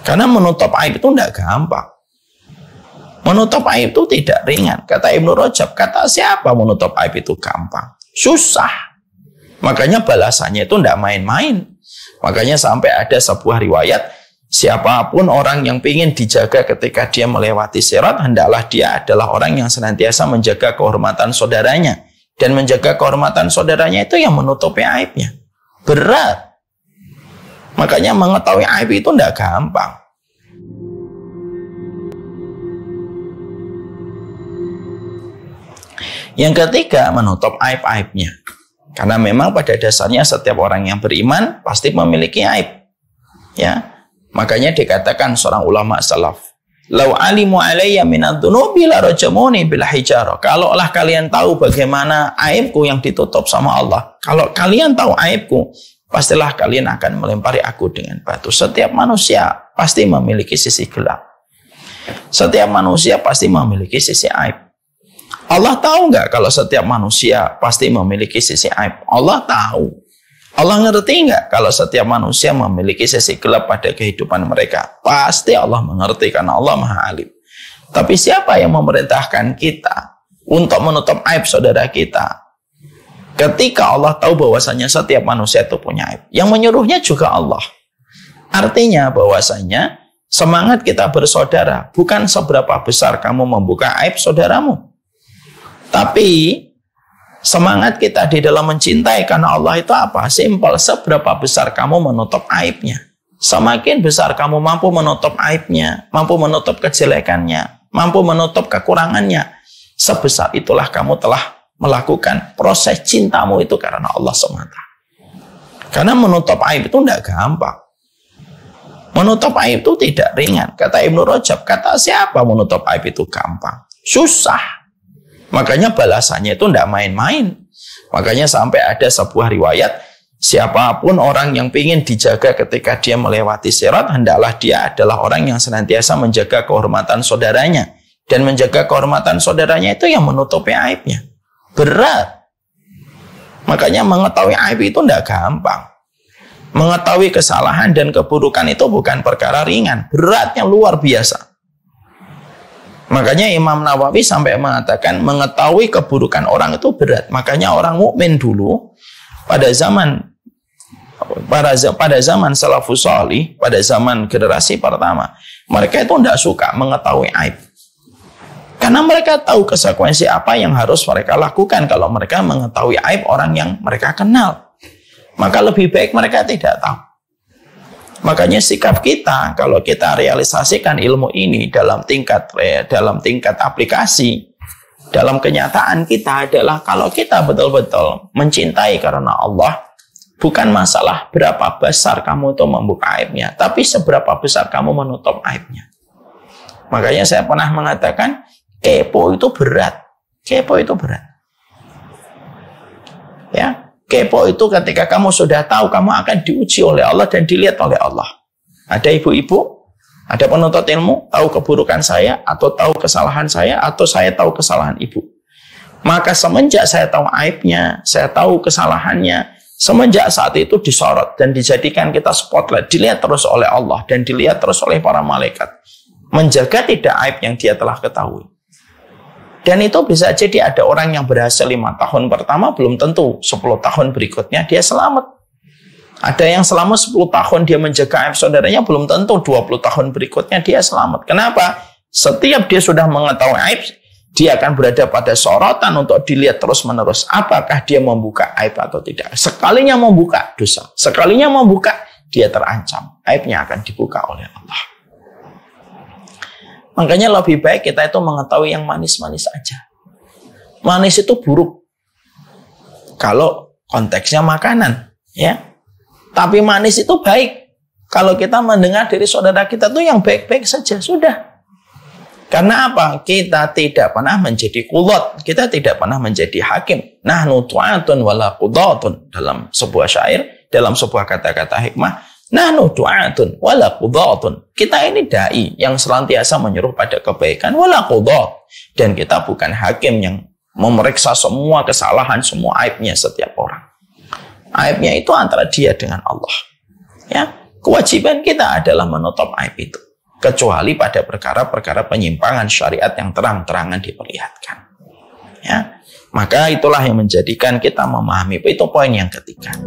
Karena menutup aib itu tidak gampang. Menutup aib itu tidak ringan. Kata Ibnu Rajab, kata siapa menutup aib itu gampang? Susah. Makanya balasannya itu tidak main-main. Makanya sampai ada sebuah riwayat, siapapun orang yang ingin dijaga ketika dia melewati sirat, hendaklah dia adalah orang yang senantiasa menjaga kehormatan saudaranya. Dan menjaga kehormatan saudaranya itu yang menutupi aibnya. Berat. Makanya mengetahui aib itu tidak gampang. Yang ketiga, menutup aib-aibnya. Karena memang pada dasarnya setiap orang yang beriman pasti memiliki aib. Ya, makanya dikatakan seorang ulama salaf, "Lau alimu alayya minadz-dzunubi la rajamuni bil hijarah." Kalaulah kalian tahu bagaimana aibku yang ditutup sama Allah, kalau kalian tahu aibku, pastilah kalian akan melempari aku dengan batu. Setiap manusia pasti memiliki sisi gelap. Setiap manusia pasti memiliki sisi aib. Allah tahu nggak kalau setiap manusia pasti memiliki sisi aib? Allah tahu. Allah ngerti nggak kalau setiap manusia memiliki sisi gelap pada kehidupan mereka? Pasti Allah mengerti karena Allah Maha Alim. Tapi siapa yang memerintahkan kita untuk menutup aib saudara kita? Ketika Allah tahu bahwasanya setiap manusia itu punya aib. Yang menyuruhnya juga Allah. Artinya bahwasanya semangat kita bersaudara bukan seberapa besar kamu membuka aib saudaramu. Tapi semangat kita di dalam mencintai karena Allah itu apa? Simpel, seberapa besar kamu menutup aibnya. Semakin besar kamu mampu menutup aibnya, mampu menutup kejelekannya, mampu menutup kekurangannya, sebesar itulah kamu telah melakukan proses cintamu itu karena Allah semata. Karena menutup aib itu tidak gampang. Menutup aib itu tidak ringan. Kata Ibnu Rajab, kata siapa menutup aib itu gampang? Susah. Makanya balasannya itu tidak main-main. Makanya sampai ada sebuah riwayat, siapapun orang yang ingin dijaga ketika dia melewati sirat, hendaklah dia adalah orang yang senantiasa menjaga kehormatan saudaranya. Dan menjaga kehormatan saudaranya itu yang menutupi aibnya. Berat. Makanya mengetahui aib itu tidak gampang. Mengetahui kesalahan dan keburukan itu bukan perkara ringan. Beratnya luar biasa. Makanya Imam Nawawi sampai mengatakan mengetahui keburukan orang itu berat. Makanya orang mukmin dulu pada zaman salafus salih, pada zaman generasi pertama, mereka itu tidak suka mengetahui aib. Karena mereka tahu konsekuensi apa yang harus mereka lakukan kalau mereka mengetahui aib orang yang mereka kenal. Maka lebih baik mereka tidak tahu. Makanya sikap kita kalau kita realisasikan ilmu ini dalam tingkat aplikasi, dalam kenyataan kita adalah kalau kita betul-betul mencintai karena Allah, bukan masalah berapa besar kamu itu membuka aibnya, tapi seberapa besar kamu menutup aibnya. Makanya saya pernah mengatakan kepo itu berat. Kepo itu berat. Ya. Kepo itu ketika kamu sudah tahu, kamu akan diuji oleh Allah dan dilihat oleh Allah. Ada ibu-ibu, ada penuntut ilmu, tahu keburukan saya, atau tahu kesalahan saya, atau saya tahu kesalahan ibu. Maka semenjak saya tahu aibnya, saya tahu kesalahannya, semenjak saat itu disorot dan dijadikan kita spotlight, dilihat terus oleh Allah dan dilihat terus oleh para malaikat. Menjaga tidak aib yang dia telah ketahui. Dan itu bisa jadi ada orang yang berhasil 5 tahun pertama, belum tentu 10 tahun berikutnya dia selamat. Ada yang selama 10 tahun dia menjaga aib saudaranya, belum tentu 20 tahun berikutnya dia selamat. Kenapa? Setiap dia sudah mengetahui aib, dia akan berada pada sorotan untuk dilihat terus-menerus. Apakah dia membuka aib atau tidak. Sekalinya membuka dosa, sekalinya membuka, dia terancam. Aibnya akan dibuka oleh Allah. Makanya lebih baik kita itu mengetahui yang manis-manis aja. Manis itu buruk kalau konteksnya makanan, ya. Tapi manis itu baik kalau kita mendengar dari saudara kita tuh yang baik-baik saja, sudah. Karena apa? Kita tidak pernah menjadi qudhat, kita tidak pernah menjadi hakim. Nahnu tu'atun wala qudhatun, dalam sebuah syair, dalam sebuah kata-kata hikmah. Nahnu du'atun wala qudhatun. Kita ini dai yang senantiasa menyuruh pada kebaikan wala qudhat. Dan kita bukan hakim yang memeriksa semua kesalahan, semua aibnya setiap orang. Aibnya itu antara dia dengan Allah. Ya, Kewajiban kita adalah menutup aib itu. Kecuali pada perkara-perkara penyimpangan syariat yang terang-terangan diperlihatkan. Ya. Maka itulah yang menjadikan kita memahami. Itu poin yang ketiga.